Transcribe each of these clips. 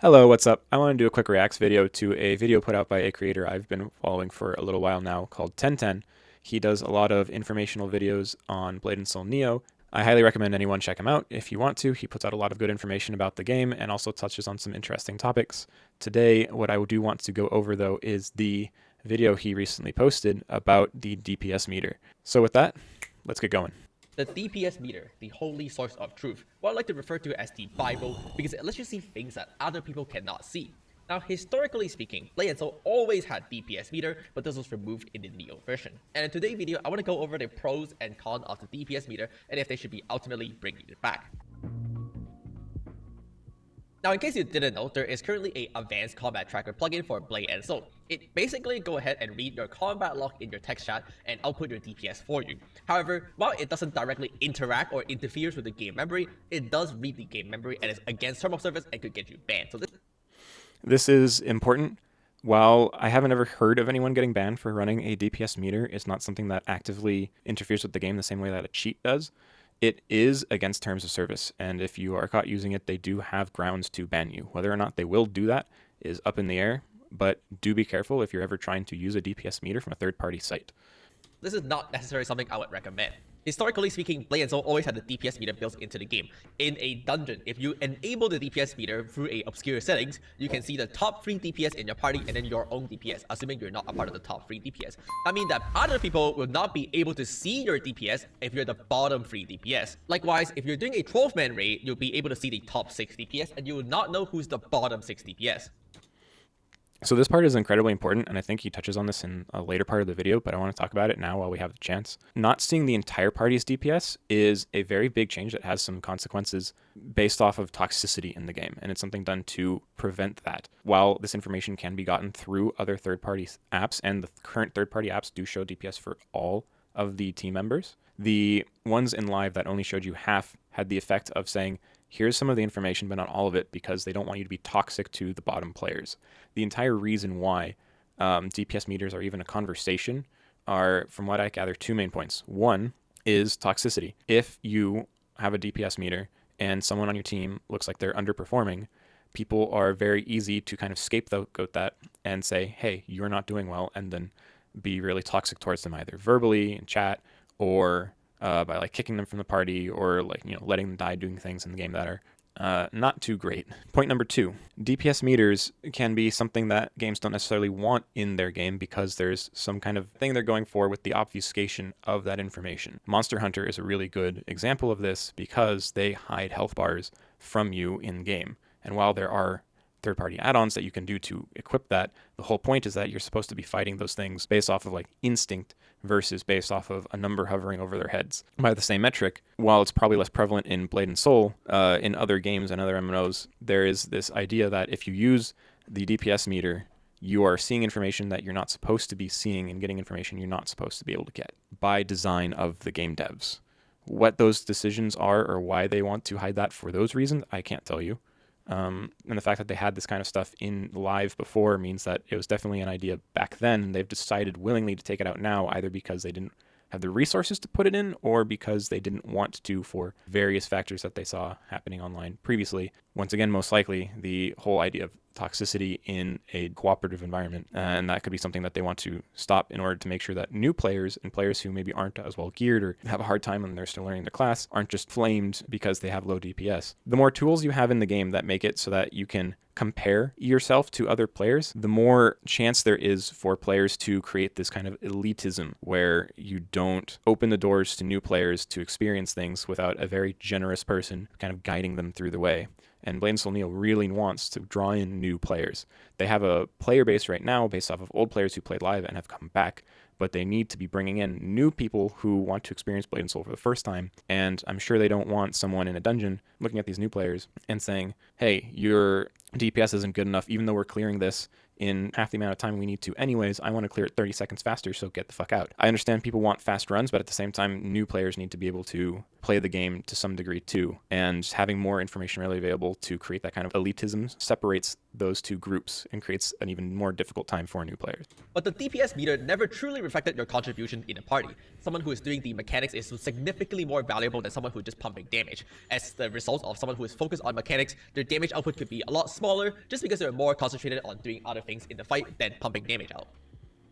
Hello, what's up? I want to do a quick reacts video to a video put out by a creator I've been following for a little while now called TENTEN. He does a lot of informational videos on Blade and Soul Neo. I highly recommend anyone check him out if you want to. He puts out a lot of good information about the game and also touches on some interesting topics. Today, what I do want to go over though is the video he recently posted about the DPS meter. So with that, let's get going. The DPS meter, the holy source of truth, what I like to refer to as the Bible, because it lets you see things that other people cannot see. Now, historically speaking, Blade and Soul always had DPS meter, but this was removed in the Neo version. And in today's video, I want to go over the pros and cons of the DPS meter and if they should be ultimately bringing it back. Now, in case you didn't know, there is currently a advanced combat tracker plugin for Blade and Soul. It basically go ahead and read your combat log in your text chat and output your DPS for you. However, while it doesn't directly interact or interferes with the game memory, it does read the game memory and is against term of service and could get you banned. So This is important. While I haven't ever heard of anyone getting banned for running a DPS meter, it's not something that actively interferes with the game the same way that a cheat does. It is against terms of service, and if you are caught using it, they do have grounds to ban you. Whether or not they will do that is up in the air, but do be careful if you're ever trying to use a DPS meter from a third-party site. this is not necessarily something I would recommend. Historically speaking, Blade and Soul always had the DPS meter built into the game. In a dungeon, if you enable the DPS meter through a obscure settings, you can see the top 3 DPS in your party and then your own DPS, assuming you're not a part of the top 3 DPS. That means that other people will not be able to see your DPS if you're the bottom 3 DPS. Likewise, if you're doing a 12-man raid, you'll be able to see the top 6 DPS and you will not know who's the bottom 6 DPS. So this part is incredibly important, and I think he touches on this in a later part of the video, but I want to talk about it now while we have the chance. Not seeing the entire party's DPS is a very big change that has some consequences based off of toxicity in the game, and it's something done to prevent that. While this information can be gotten through other third-party apps, and the current third-party apps do show DPS for all of the team members, the ones in live that only showed you half had the effect of saying, here's some of the information, but not all of it, because they don't want you to be toxic to the bottom players. The entire reason why DPS meters are even a conversation are, from what I gather, 2 main points. One is toxicity. If you have a DPS meter and someone on your team looks like they're underperforming, people are very easy to kind of scapegoat that and say, hey, you're not doing well, and then be really toxic towards them, either verbally in chat or by like kicking them from the party or like, letting them die doing things in the game that are not too great. Point number 2, DPS meters can be something that games don't necessarily want in their game because there's some kind of thing they're going for with the obfuscation of that information. Monster Hunter is a really good example of this because they hide health bars from you in game. And while there are third-party add-ons that you can do to equip that, the whole point is that you're supposed to be fighting those things based off of like instinct versus based off of a number hovering over their heads. By the same metric, while it's probably less prevalent in Blade and Soul, in other games and other MMOs, there is this idea that if you use the DPS meter, you are seeing information that you're not supposed to be seeing and getting information you're not supposed to be able to get by design of the game devs. What those decisions are or why they want to hide that for those reasons, I can't tell you. And the fact that they had this kind of stuff in live before means that it was definitely an idea back then, and they've decided willingly to take it out now, either because they didn't have the resources to put it in or because they didn't want to for various factors that they saw happening online previously. Once again, most likely the whole idea of toxicity in a cooperative environment, and that could be something that they want to stop in order to make sure that new players and players who maybe aren't as well geared or have a hard time when they're still learning the class aren't just flamed because they have low DPS. The more tools you have in the game that make it so that you can compare yourself to other players, the more chance there is for players to create this kind of elitism where you don't open the doors to new players to experience things without a very generous person kind of guiding them through the way. And Blade and Soul Neo really wants to draw in new players. They have a player base right now based off of old players who played live and have come back, but they need to be bringing in new people who want to experience Blade and Soul for the first time. And I'm sure they don't want someone in a dungeon looking at these new players and saying, hey, your DPS isn't good enough, even though we're clearing this, in half the amount of time we need to anyways. I want to clear it 30 seconds faster, so get the fuck out. I understand people want fast runs, but at the same time, new players need to be able to play the game to some degree too. And having more information readily available to create that kind of elitism separates those two groups and creates an even more difficult time for new players. But the DPS meter never truly reflected your contribution in a party. Someone who is doing the mechanics is significantly more valuable than someone who is just pumping damage. As the result of someone who is focused on mechanics, their damage output could be a lot smaller just because they're more concentrated on doing other things in the fight than pumping damage out.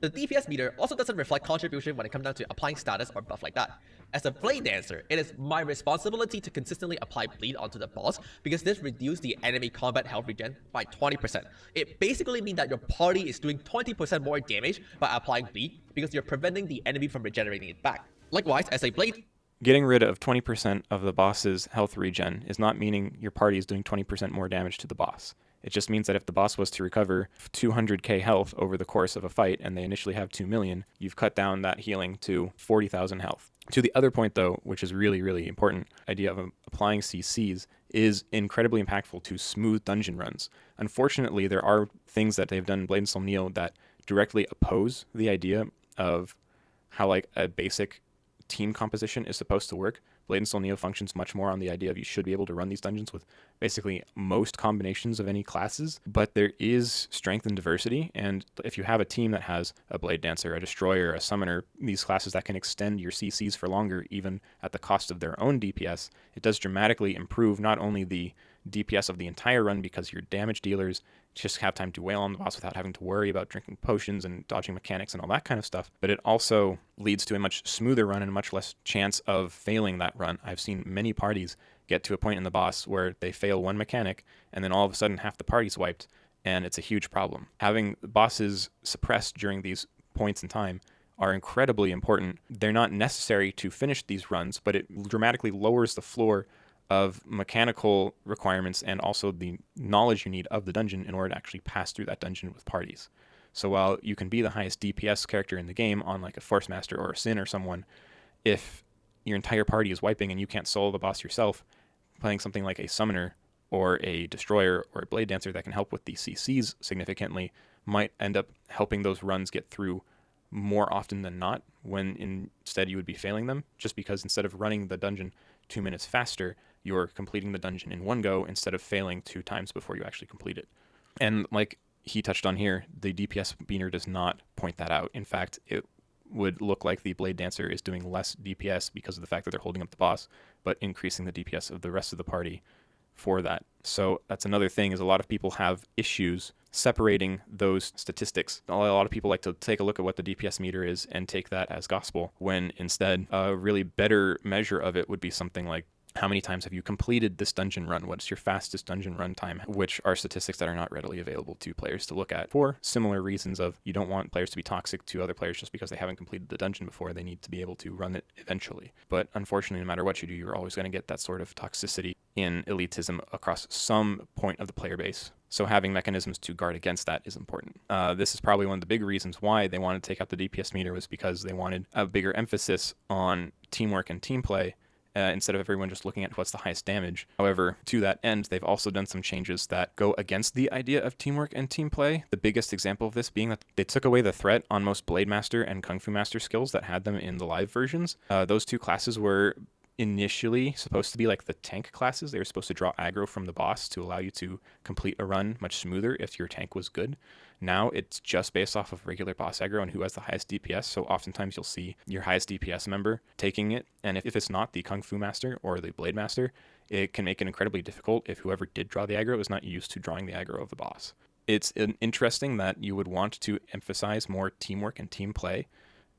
The DPS meter also doesn't reflect contribution when it comes down to applying status or buff like that. As a Blade Dancer, it is my responsibility to consistently apply bleed onto the boss because this reduces the enemy combat health regen by 20%. It basically means that your party is doing 20% more damage by applying bleed because you're preventing the enemy from regenerating it back. Likewise, as a Blade, getting rid of 20% of the boss's health regen is not meaning your party is doing 20% more damage to the boss. It just means that if the boss was to recover 200k health over the course of a fight and they initially have 2 million, you've cut down that healing to 40,000 health. To the other point though, which is really, really important, idea of applying CCs is incredibly impactful to smooth dungeon runs. Unfortunately, there are things that they've done in Blade and Soul Neo that directly oppose the idea of how like a basic team composition is supposed to work. Blade and Soul Neo functions much more on the idea of you should be able to run these dungeons with basically most combinations of any classes, but there is strength and diversity, and if you have a team that has a Blade Dancer, a Destroyer, a Summoner, these classes that can extend your CCs for longer even at the cost of their own DPS, it does dramatically improve not only the DPS of the entire run because your damage dealers just have time to wail on the boss without having to worry about drinking potions and dodging mechanics and all that kind of stuff, but it also leads to a much smoother run and much less chance of failing that run. I've seen many parties get to a point in the boss where they fail one mechanic and then all of a sudden half the party's wiped, and it's a huge problem. Having bosses suppressed during these points in time are incredibly important. They're not necessary to finish these runs, but it dramatically lowers the floor of mechanical requirements and also the knowledge you need of the dungeon in order to actually pass through that dungeon with parties. So while you can be the highest DPS character in the game on like a Force Master or a Sin or someone, if your entire party is wiping and you can't solo the boss yourself, playing something like a Summoner or a Destroyer or a Blade Dancer that can help with the CCs significantly might end up helping those runs get through more often than not, when instead you would be failing them, just because instead of running the dungeon 2 minutes faster, you're completing the dungeon in one go instead of failing 2 times before you actually complete it. And like he touched on here, the DPS meter does not point that out. In fact, it would look like the Blade Dancer is doing less DPS because of the fact that they're holding up the boss, but increasing the DPS of the rest of the party for that. So that's another thing, is a lot of people have issues separating those statistics. A lot of people like to take a look at what the DPS meter is and take that as gospel, when instead a really better measure of it would be something like, how many times have you completed this dungeon run? What's your fastest dungeon run time? Which are statistics that are not readily available to players to look at for similar reasons of you don't want players to be toxic to other players just because they haven't completed the dungeon before. They need to be able to run it eventually. But unfortunately, no matter what you do, you're always going to get that sort of toxicity in elitism across some point of the player base. So having mechanisms to guard against that is important. This is probably one of the big reasons why they wanted to take out the DPS meter, was because they wanted a bigger emphasis on teamwork and team play, instead of everyone just looking at what's the highest damage. However, to that end, they've also done some changes that go against the idea of teamwork and team play. The biggest example of this being that they took away the threat on most Blade Master and Kung Fu Master skills that had them in the live versions. Those two classes were initially supposed to be like the tank classes. They were supposed to draw aggro from the boss to allow you to complete a run much smoother if your tank was good. Now it's just based off of regular boss aggro and who has the highest DPS, so oftentimes you'll see your highest DPS member taking it, and if it's not the Kung Fu Master or the Blade Master, it can make it incredibly difficult if whoever did draw the aggro is not used to drawing the aggro of the boss. It's interesting that you would want to emphasize more teamwork and team play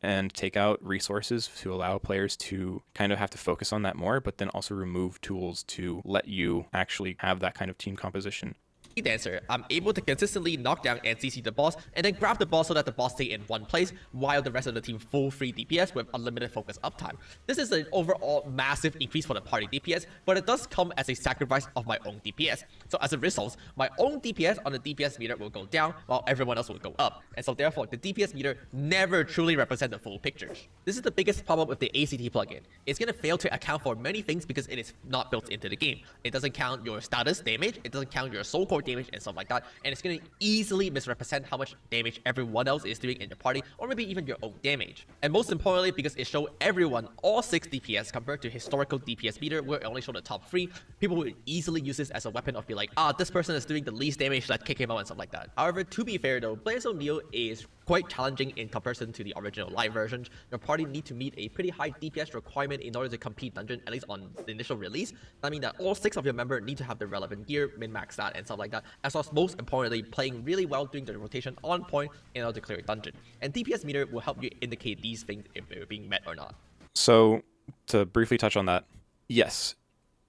and take out resources to allow players to kind of have to focus on that more, but then also remove tools to let you actually have that kind of team composition. Dancer, I'm able to consistently knock down and CC the boss, and then grab the boss so that the boss stay in one place while the rest of the team full free DPS with unlimited focus uptime. This is an overall massive increase for the party DPS, but it does come as a sacrifice of my own DPS. So as a result, my own DPS on the DPS meter will go down while everyone else will go up, and so therefore the DPS meter never truly represents the full picture. This is the biggest problem with the ACT plugin. It's going to fail to account for many things because it is not built into the game. It doesn't count your status damage, it doesn't count your soul core more damage and stuff like that, and it's going to easily misrepresent how much damage everyone else is doing in your party, or maybe even your own damage. And most importantly, because it shows everyone all 6 DPS compared to historical DPS meter where it only showed the top 3, people would easily use this as a weapon of be like, this person is doing the least damage, let's kick him out and stuff like that. However, to be fair though, Blades of NEO is quite challenging in comparison to the original live versions. Your party need to meet a pretty high DPS requirement in order to complete dungeon, at least on the initial release. That means that all 6 of your members need to have the relevant gear, min-max stat, and stuff like that, as well as most importantly, playing really well doing the rotation on point in order to clear a dungeon. And DPS meter will help you indicate these things if they're being met or not. So, to briefly touch on that, yes,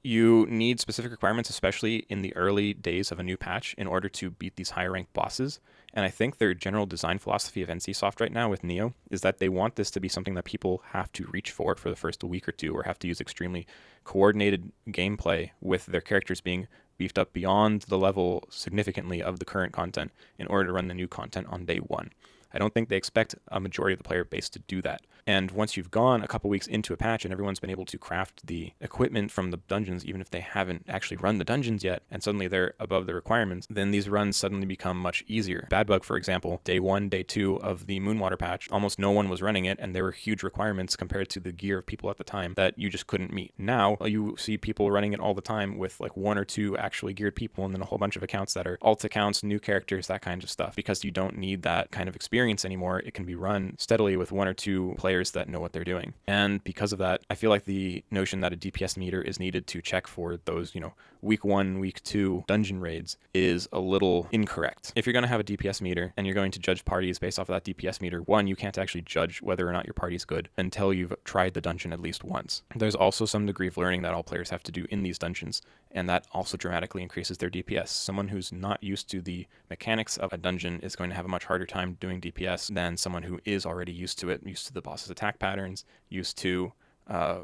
you need specific requirements, especially in the early days of a new patch, in order to beat these higher ranked bosses. And I think their general design philosophy of NCSoft right now with NEO is that they want this to be something that people have to reach for the first week or two, or have to use extremely coordinated gameplay with their characters being beefed up beyond the level significantly of the current content in order to run the new content on day one. I don't think they expect a majority of the player base to do that. And once you've gone a couple weeks into a patch and everyone's been able to craft the equipment from the dungeons, even if they haven't actually run the dungeons yet, and suddenly they're above the requirements, then these runs suddenly become much easier. Bad Bug, for example, day 1, day 2 of the Moonwater patch, almost no one was running it, and there were huge requirements compared to the gear of people at the time that you just couldn't meet. Now, you see people running it all the time with like 1 or 2 actually geared people, and then a whole bunch of accounts that are alt accounts, new characters, that kind of stuff, because you don't need that kind of experience anymore. It can be run steadily with 1 or 2 players that know what they're doing. And because of that, I feel like the notion that a DPS meter is needed to check for those, week 1, week 2 dungeon raids is a little incorrect. If you're going to have a DPS meter and you're going to judge parties based off of that DPS meter, 1, you can't actually judge whether or not your party's good until you've tried the dungeon at least once. There's also some degree of learning that all players have to do in these dungeons, and that also dramatically increases their DPS. Someone who's not used to the mechanics of a dungeon is going to have a much harder time doing DPS than someone who is already used to it, used to the boss's attack patterns, used to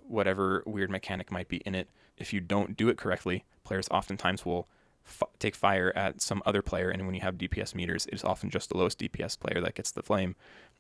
whatever weird mechanic might be in it. If you don't do it correctly, players oftentimes will take fire at some other player, and when you have DPS meters, it is often just the lowest DPS player that gets the flame,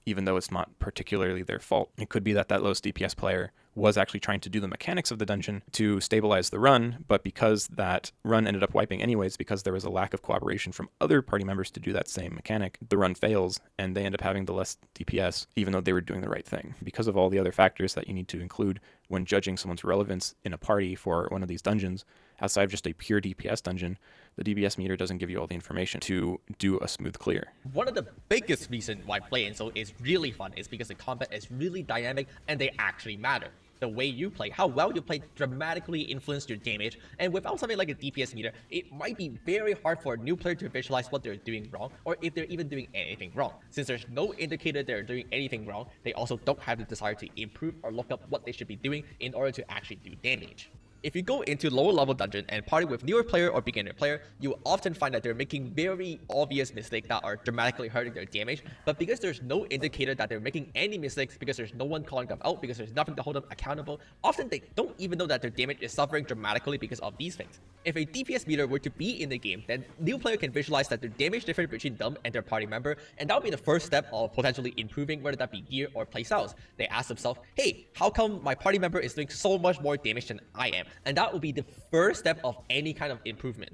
even though it's not particularly their fault. It could be that that lowest DPS player was actually trying to do the mechanics of the dungeon to stabilize the run, but because that run ended up wiping anyways, because there was a lack of cooperation from other party members to do that same mechanic, the run fails, and they end up having the less DPS, even though they were doing the right thing. Because of all the other factors that you need to include when judging someone's relevance in a party for one of these dungeons, outside of just a pure DPS dungeon, the DPS meter doesn't give you all the information to do a smooth clear. One of the biggest reasons why playing so is really fun is because the combat is really dynamic and they actually matter. The way you play, how well you play dramatically influence your damage, and without something like a DPS meter, it might be very hard for a new player to visualize what they're doing wrong, or if they're even doing anything wrong. Since there's no indicator they're doing anything wrong, they also don't have the desire to improve or look up what they should be doing in order to actually do damage. If you go into lower level dungeon and party with newer player or beginner player, you will often find that they're making very obvious mistakes that are dramatically hurting their damage, but because there's no indicator that they're making any mistakes, because there's no one calling them out, because there's nothing to hold them accountable, often they don't even know that their damage is suffering dramatically because of these things. If a DPS meter were to be in the game, then new player can visualize that the damage difference between them and their party member, and that would be the first step of potentially improving, whether that be gear or playstyles. They ask themselves, hey, how come my party member is doing so much more damage than I am? And that will be the first step of any kind of improvement.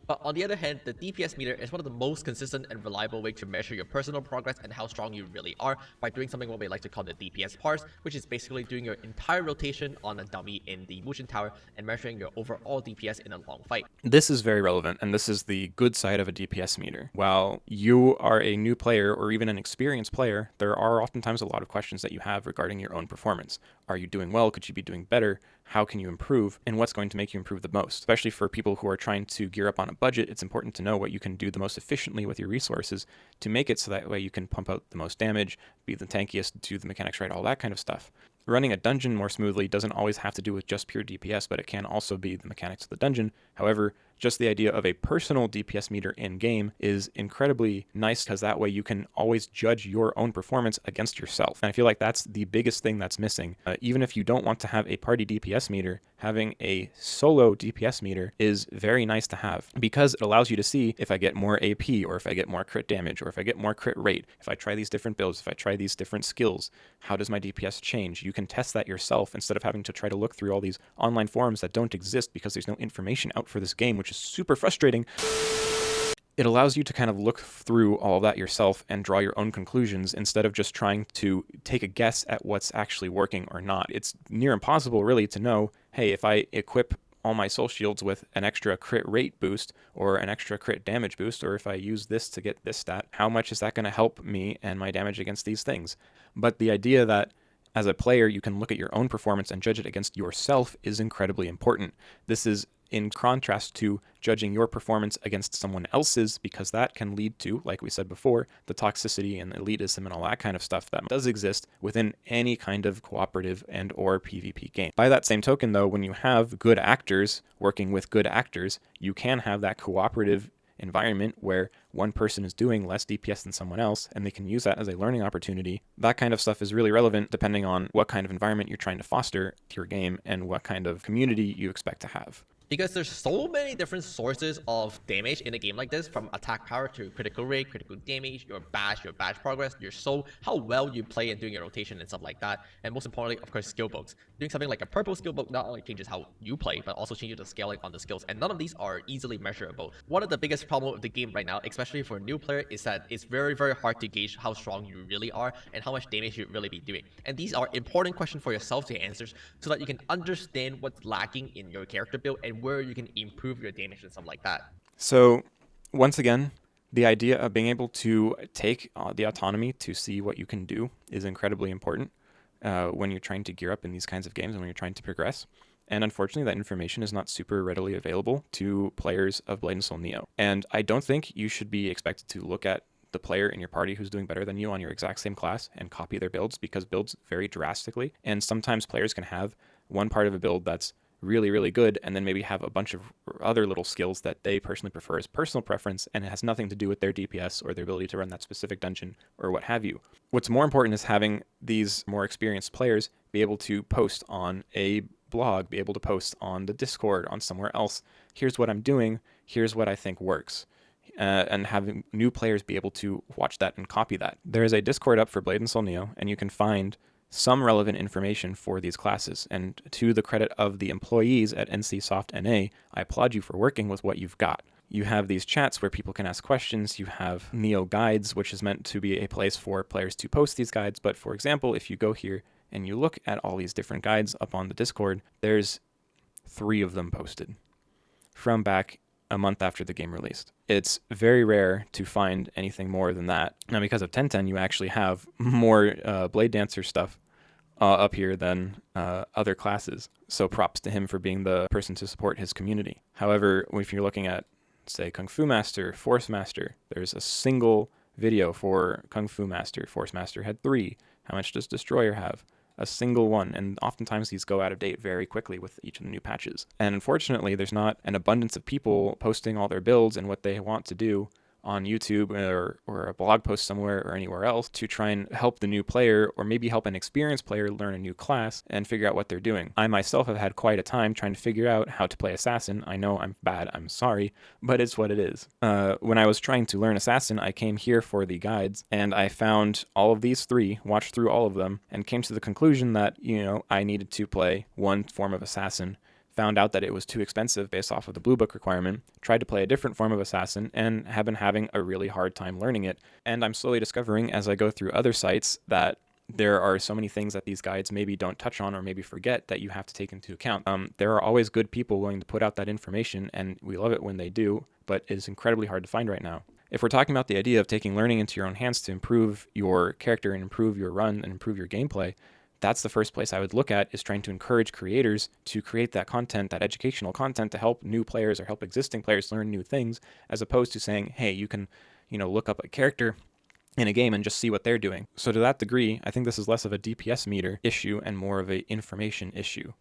But on the other hand, the DPS meter is one of the most consistent and reliable way to measure your personal progress and how strong you really are by doing something what we like to call the DPS parse, which is basically doing your entire rotation on a dummy in the Mugen Tower and measuring your overall DPS in a long fight. This is very relevant, and this is the good side of a DPS meter. While you are a new player or even an experienced player, there are oftentimes a lot of questions that you have regarding your own performance. Are you doing well? Could you be doing better? How can you improve? And what's going to make you improve the most? Especially for people who are trying to gear up on a budget, it's important to know what you can do the most efficiently with your resources to make it so that way you can pump out the most damage, be the tankiest, do the mechanics right, all that kind of stuff. Running a dungeon more smoothly doesn't always have to do with just pure DPS, but it can also be the mechanics of the dungeon. However, just the idea of a personal DPS meter in-game is incredibly nice because that way you can always judge your own performance against yourself. And I feel like that's the biggest thing that's missing. Even if you don't want to have a party DPS meter, having a solo DPS meter is very nice to have because it allows you to see if I get more AP or if I get more crit damage or if I get more crit rate. If I try these different builds, if I try these different skills, how does my DPS change? You can test that yourself instead of having to try to look through all these online forums that don't exist because there's no information out for this game, which is super frustrating. It allows you to kind of look through all of that yourself and draw your own conclusions instead of just trying to take a guess at what's actually working or not. It's near impossible, really, to know, hey, if I equip all my soul shields with an extra crit rate boost or an extra crit damage boost, or if I use this to get this stat, how much is that going to help me and my damage against these things? But the idea that as a player, you can look at your own performance and judge it against yourself is incredibly important. This is in contrast to judging your performance against someone else's, because that can lead to, like we said before, the toxicity and elitism and all that kind of stuff that does exist within any kind of cooperative and or PvP game. By that same token, though, when you have good actors working with good actors, you can have that cooperative environment where one person is doing less DPS than someone else, and they can use that as a learning opportunity. That kind of stuff is really relevant depending on what kind of environment you're trying to foster to your game and what kind of community you expect to have. Because there's so many different sources of damage in a game like this, from attack power to critical rate, critical damage, your bash progress, your soul, how well you play and doing your rotation and stuff like that. And most importantly, of course, skill books. Doing something like a purple skill book not only changes how you play, but also changes the scaling on the skills. And none of these are easily measurable. One of the biggest problems with the game right now, especially for a new player, is that it's very, very hard to gauge how strong you really are and how much damage you really be doing. And these are important questions for yourself to answer so that you can understand what's lacking in your character build and where you can improve your damage and stuff like that. So once again, the idea of being able to take the autonomy to see what you can do is incredibly important when you're trying to gear up in these kinds of games and when you're trying to progress. And unfortunately, that information is not super readily available to players of Blade and Soul Neo. And I don't think you should be expected to look at the player in your party who's doing better than you on your exact same class and copy their builds, because builds vary drastically. And sometimes players can have one part of a build that's really, really good, and then maybe have a bunch of other little skills that they personally prefer as personal preference, and it has nothing to do with their DPS or their ability to run that specific dungeon or what have you. What's more important is having these more experienced players be able to post on a blog, be able to post on the Discord, on somewhere else. Here's what I'm doing. Here's what I think works. And having new players be able to watch that and copy that. There is a Discord up for Blade and Soul Neo, and you can find some relevant information for these classes. And to the credit of the employees at NCSoft NA, I applaud you for working with what you've got. You have these chats where people can ask questions. You have Neo Guides, which is meant to be a place for players to post these guides. But for example, if you go here and you look at all these different guides up on the Discord, there's 3 of them posted from back a month after the game released. It's very rare to find anything more than that. Now, because of TENTEN, you actually have more Blade Dancer stuff up here than other classes. So props to him for being the person to support his community. However, if you're looking at, say, Kung Fu Master, Force Master, there's a single video for Kung Fu Master. Force Master had 3. How much does Destroyer have? A single one, and oftentimes these go out of date very quickly with each of the new patches. And unfortunately, there's not an abundance of people posting all their builds and what they want to do on YouTube or a blog post somewhere or anywhere else to try and help the new player, or maybe help an experienced player learn a new class and figure out what they're doing. I myself have had quite a time trying to figure out how to play Assassin. I know I'm bad, I'm sorry, but it's what it is. When I was trying to learn Assassin, I came here for the guides, and I found all of these 3, watched through all of them, and came to the conclusion that, I needed to play one form of Assassin. Found out that it was too expensive based off of the Blue Book requirement, tried to play a different form of Assassin, and have been having a really hard time learning it. And I'm slowly discovering as I go through other sites that there are so many things that these guides maybe don't touch on or maybe forget that you have to take into account. There are always good people willing to put out that information, and we love it when they do, but it is incredibly hard to find right now. If we're talking about the idea of taking learning into your own hands to improve your character and improve your run and improve your gameplay, that's the first place I would look at, is trying to encourage creators to create that content, that educational content, to help new players or help existing players learn new things, as opposed to saying, hey, you can, look up a character in a game and just see what they're doing. So to that degree, I think this is less of a DPS meter issue and more of an information issue.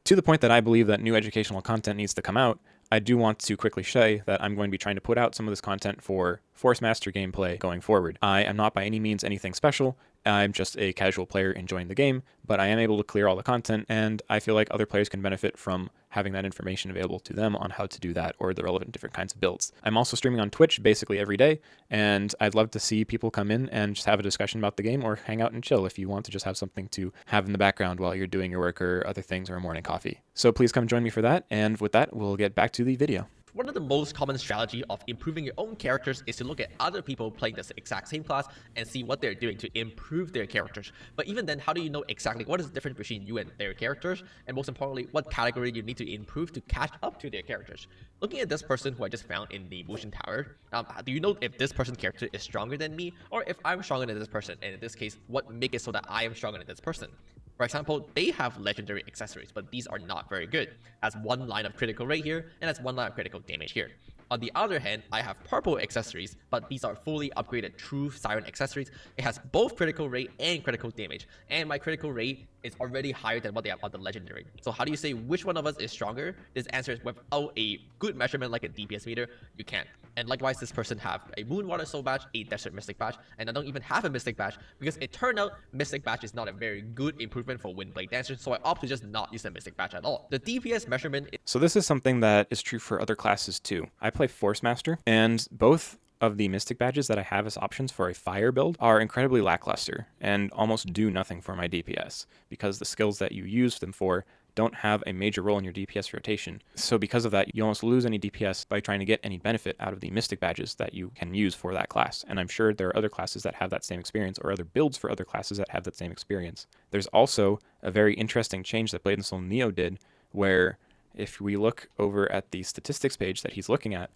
To the point that I believe that new educational content needs to come out, I do want to quickly say that I'm going to be trying to put out some of this content for Force Master gameplay going forward. I am not by any means anything special, I'm just a casual player enjoying the game, but I am able to clear all the content, and I feel like other players can benefit from having that information available to them on how to do that or the relevant different kinds of builds. I'm also streaming on Twitch basically every day, and I'd love to see people come in and just have a discussion about the game or hang out and chill if you want to just have something to have in the background while you're doing your work or other things or a morning coffee. So please come join me for that, and with that, we'll get back to the video. One of the most common strategy of improving your own characters is to look at other people playing the exact same class and see what they're doing to improve their characters. But even then, how do you know exactly what is the difference between you and their characters? And most importantly, what category you need to improve to catch up to their characters? Looking at this person who I just found in the Motion Tower, do you know if this person's character is stronger than me or if I'm stronger than this person? And in this case, what make it so that I am stronger than this person? For example, they have legendary accessories, but these are not very good. That's one line of critical rate here, and that's one line of critical damage here. On the other hand, I have purple accessories, but these are fully upgraded true Siren accessories. It has both critical rate and critical damage, and my critical rate is already higher than what they have on the legendary. So how do you say which one of us is stronger? This answer is without a good measurement like a DPS meter, you can't. And likewise, this person have a Moonwater Soul badge, a Desert Mystic badge, and I don't even have a Mystic badge because it turned out Mystic badge is not a very good improvement for Windblade Dancer, so I opt to just not use the Mystic badge at all. The DPS measurement is So this is something that is true for other classes too. I play Force Master, and both of the Mystic badges that I have as options for a fire build are incredibly lackluster and almost do nothing for my DPS because the skills that you use them for don't have a major role in your DPS rotation. So because of that, you almost lose any DPS by trying to get any benefit out of the Mystic badges that you can use for that class. And I'm sure there are other classes that have that same experience or other builds for other classes that have that same experience. There's also a very interesting change that Blade and Soul NEO did where if we look over at the statistics page that he's looking at,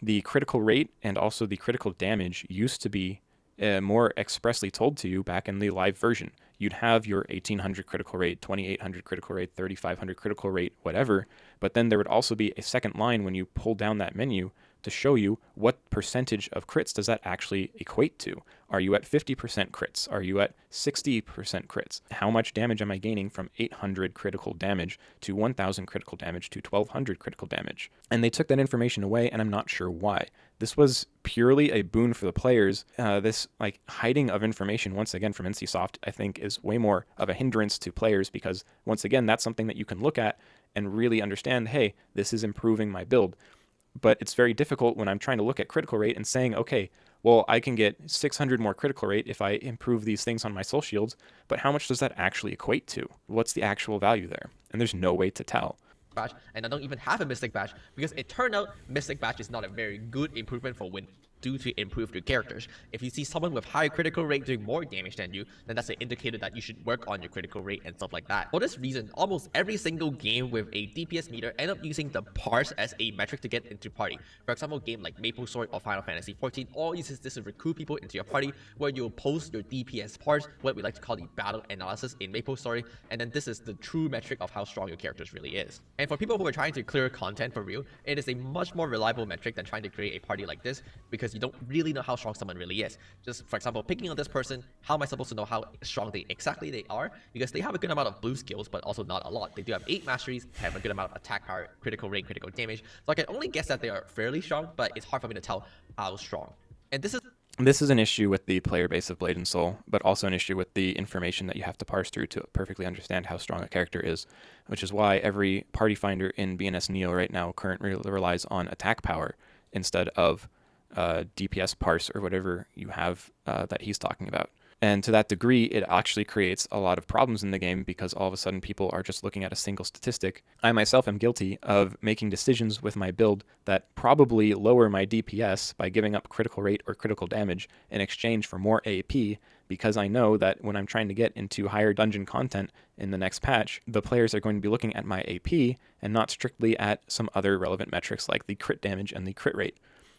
the critical rate and also the critical damage used to be more expressly told to you back in the live version. You'd have your 1800 critical rate, 2800 critical rate, 3500 critical rate, whatever, but then there would also be a second line when you pull down that menu to show you what percentage of crits does that actually equate to. Are you at 50% crits? Are you at 60% crits? How much damage am I gaining from 800 critical damage to 1000 critical damage to 1200 critical damage? And they took that information away, and I'm not sure why. This was purely a boon for the players. This hiding of information, once again, from NCSoft, I think is way more of a hindrance to players because, once again, that's something that you can look at and really understand, hey, this is improving my build. But it's very difficult when I'm trying to look at critical rate and saying, okay, well, I can get 600 more critical rate if I improve these things on my soul shields, but how much does that actually equate to? What's the actual value there? And there's no way to tell. badge, and I don't even have a Mystic badge because it turned out Mystic badge is not a very good improvement for Wind due to improve your characters. If you see someone with higher critical rate doing more damage than you, then that's an indicator that you should work on your critical rate and stuff like that. For this reason, almost every single game with a DPS meter end up using the parts as a metric to get into party. For example, a game like Maple Story or Final Fantasy 14 all uses this to recruit people into your party, where you'll post your DPS parts, what we like to call the battle analysis in Maple Story, and then this is the true metric of how strong your characters really is. And for people who are trying to clear content for real, it is a much more reliable metric than trying to create a party like this, because you don't really know how strong someone really is. Just for example, picking on this person, how am I supposed to know how strong they are? Because they have a good amount of blue skills, but also not a lot. They do have 8 masteries, have a good amount of attack power, critical rate, critical damage. So I can only guess that they are fairly strong, but it's hard for me to tell how strong. And This is an issue with the player base of Blade and Soul, but also an issue with the information that you have to parse through to perfectly understand how strong a character is, which is why every party finder in BNS Neo right now currently relies on attack power instead of DPS parse or whatever you have that he's talking about. And to that degree, it actually creates a lot of problems in the game because all of a sudden people are just looking at a single statistic. I myself am guilty of making decisions with my build that probably lower my DPS by giving up critical rate or critical damage in exchange for more AP, because I know that when I'm trying to get into higher dungeon content in the next patch, the players are going to be looking at my AP and not strictly at some other relevant metrics like the crit damage and the crit rate.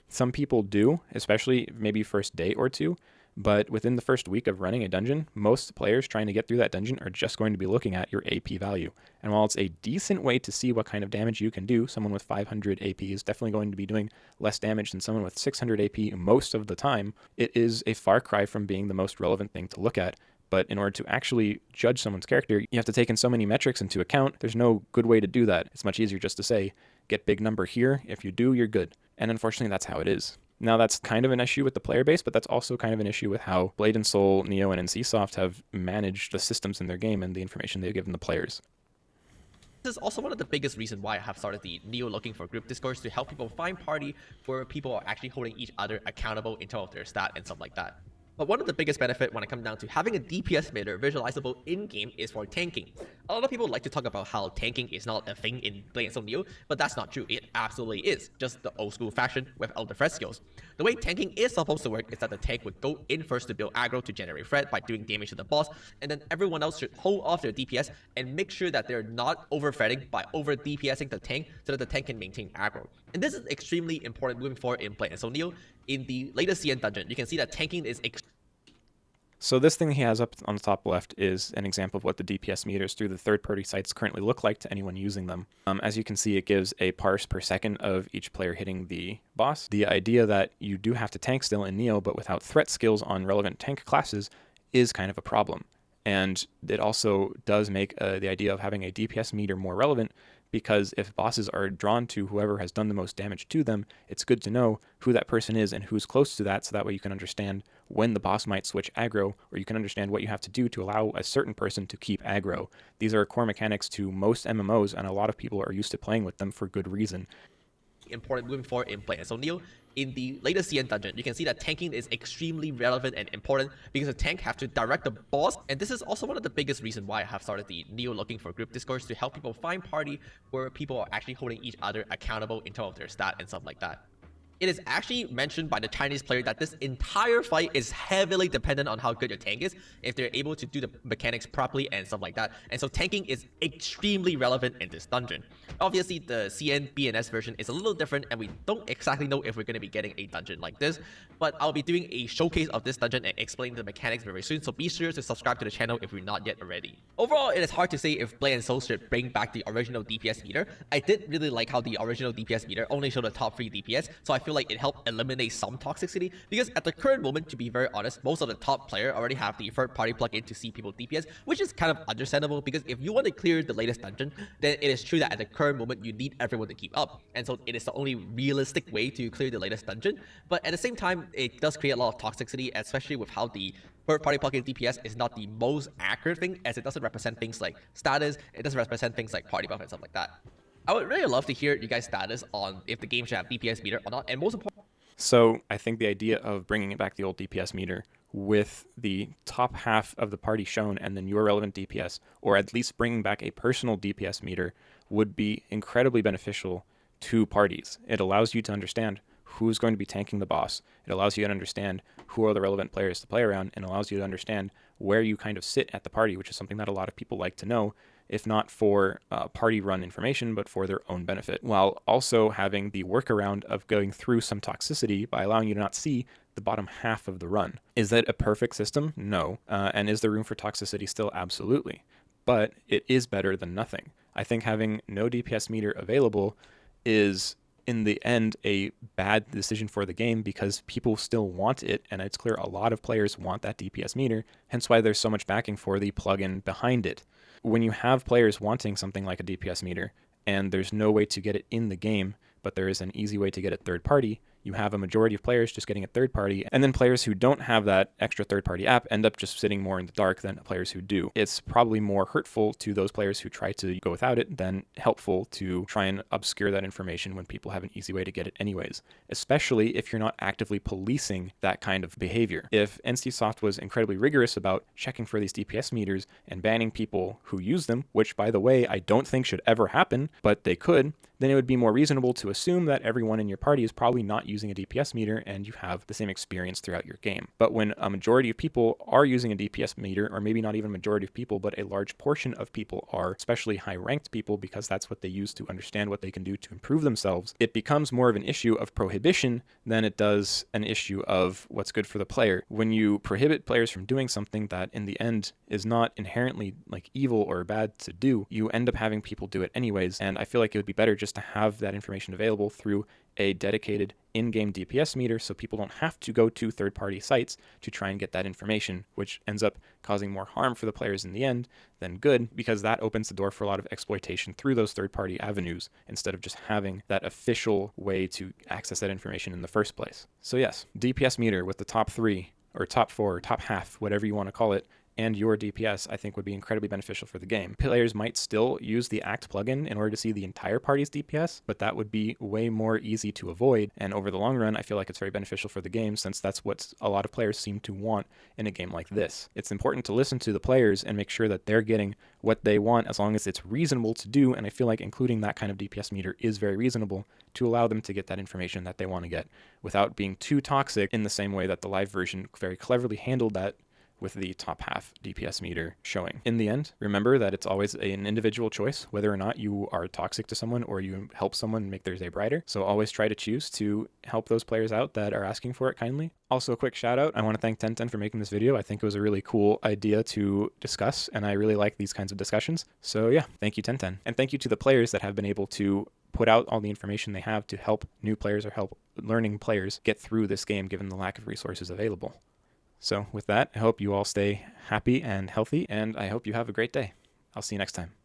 Some people do, especially maybe first day or two, but within the first week of running a dungeon, most players trying to get through that dungeon are just going to be looking at your AP value. And while it's a decent way to see what kind of damage you can do, someone with 500 AP is definitely going to be doing less damage than someone with 600 AP most of the time. It is a far cry from being the most relevant thing to look at. But in order to actually judge someone's character, you have to take in so many metrics into account. There's no good way to do that. It's much easier just to say, get big number here. If you do, you're good. And unfortunately, that's how it is. Now, that's kind of an issue with the player base, but that's also kind of an issue with how Blade and Soul, NEO, and NCSoft have managed the systems in their game and the information they've given the players. This is also one of the biggest reasons why I have started the NEO Looking for Group Discourse, to help people find party where people are actually holding each other accountable in terms of their stat and stuff like that. But one of the biggest benefits when it comes down to having a DPS meter visualizable in-game is for tanking. A lot of people like to talk about how tanking is not a thing in Blade and Soul NEO, but that's not true. It absolutely is, just the old school fashion without the threat skills. The way tanking is supposed to work is that the tank would go in first to build aggro to generate threat by doing damage to the boss, and then everyone else should hold off their DPS and make sure that they're not over-threading by over-DPSing the tank so that the tank can maintain aggro. And this is extremely important moving forward in Blade and Soul NEO. In the latest CN dungeon, you can see that tanking is So this thing he has up on the top left is an example of what the DPS meters through the third-party sites currently look like to anyone using them. As you can see, it gives a parse per second of each player hitting the boss. The idea that you do have to tank still in NEO, but without threat skills on relevant tank classes, is kind of a problem. And it also does make the idea of having a DPS meter more relevant, because if bosses are drawn to whoever has done the most damage to them, it's good to know who that person is and who's close to that, so that way you can understand when the boss might switch aggro, or you can understand what you have to do to allow a certain person to keep aggro. These are core mechanics to most MMOs, and a lot of people are used to playing with them for good reason. Important moving forward in Blade and Soul NEO. In the latest CN dungeon, you can see that tanking is extremely relevant and important because the tank have to direct the boss, and this is also one of the biggest reasons why I have started the NEO Looking for Group Discourse, to help people find party where people are actually holding each other accountable in terms of their stat and stuff like that. It is actually mentioned by the Chinese player that this entire fight is heavily dependent on how good your tank is, if they're able to do the mechanics properly and stuff like that. And so tanking is extremely relevant in this dungeon. Obviously, the CN BNS version is a little different, and we don't exactly know if we're going to be getting a dungeon like this, but I'll be doing a showcase of this dungeon and explain the mechanics very soon, so be sure to subscribe to the channel if you're not yet already. Overall, it is hard to say if Blade and Soul should bring back the original DPS meter. I did really like how the original DPS meter only showed the top 3 DPS, so I feel like it helped eliminate some toxicity, because at the current moment, to be very honest, most of the top player already have the third-party plugin to see people DPS, which is kind of understandable, because if you want to clear the latest dungeon, then it is true that at the current moment you need everyone to keep up, and so it is the only realistic way to clear the latest dungeon. But at the same time, it does create a lot of toxicity, especially with how the third-party plugin DPS is not the most accurate thing, as it doesn't represent things like status, it doesn't represent things like party buff and stuff like that. I would really love to hear you guys' status on if the game should have DPS meter or not, and most important. So I think the idea of bringing back the old DPS meter with the top half of the party shown and then your relevant DPS, or at least bringing back a personal DPS meter, would be incredibly beneficial to parties. It allows you to understand who's going to be tanking the boss. It allows you to understand who are the relevant players to play around, and allows you to understand where you kind of sit at the party, which is something that a lot of people like to know, if not for party run information, but for their own benefit, while also having the workaround of going through some toxicity by allowing you to not see the bottom half of the run. Is that a perfect system? No. And is there room for toxicity still? Absolutely. But it is better than nothing. I think having no DPS meter available is, in the end, a bad decision for the game, because people still want it, and it's clear a lot of players want that DPS meter, hence why there's so much backing for the plugin behind it. When you have players wanting something like a DPS meter, and there's no way to get it in the game, but there is an easy way to get it third party, you have a majority of players just getting it third party, and then players who don't have that extra third party app end up just sitting more in the dark than players who do. It's probably more hurtful to those players who try to go without it than helpful to try and obscure that information when people have an easy way to get it anyways, especially if you're not actively policing that kind of behavior. If NCSoft was incredibly rigorous about checking for these DPS meters and banning people who use them, which, by the way, I don't think should ever happen, but they could, then it would be more reasonable to assume that everyone in your party is probably not using a DPS meter and you have the same experience throughout your game. But when a majority of people are using a DPS meter, or maybe not even a majority of people, but a large portion of people are, especially high-ranked people, because that's what they use to understand what they can do to improve themselves, it becomes more of an issue of prohibition than it does an issue of what's good for the player. When you prohibit players from doing something that in the end is not inherently like evil or bad to do, you end up having people do it anyways, and I feel like it would be better just to have that information available through a dedicated in-game DPS meter so people don't have to go to third-party sites to try and get that information, which ends up causing more harm for the players in the end than good, because that opens the door for a lot of exploitation through those third-party avenues instead of just having that official way to access that information in the first place. So yes, DPS meter with the top 3 or top 4 or top half, whatever you want to call it, and your DPS, I think would be incredibly beneficial for the game. Players might still use the Act plugin in order to see the entire party's DPS, but that would be way more easy to avoid, and over the long run, I feel like it's very beneficial for the game, since that's what a lot of players seem to want in a game like this. It's important to listen to the players and make sure that they're getting what they want as long as it's reasonable to do, and I feel like including that kind of DPS meter is very reasonable to allow them to get that information that they want to get without being too toxic, in the same way that the live version very cleverly handled that with the top half DPS meter showing. In the end, remember that it's always an individual choice whether or not you are toxic to someone or you help someone make their day brighter. So always try to choose to help those players out that are asking for it kindly. Also, a quick shout out. I want to thank TENTEN for making this video. I think it was a really cool idea to discuss, and I really like these kinds of discussions. So yeah, thank you, TENTEN. And thank you to the players that have been able to put out all the information they have to help new players or help learning players get through this game given the lack of resources available. So with that, I hope you all stay happy and healthy, and I hope you have a great day. I'll see you next time.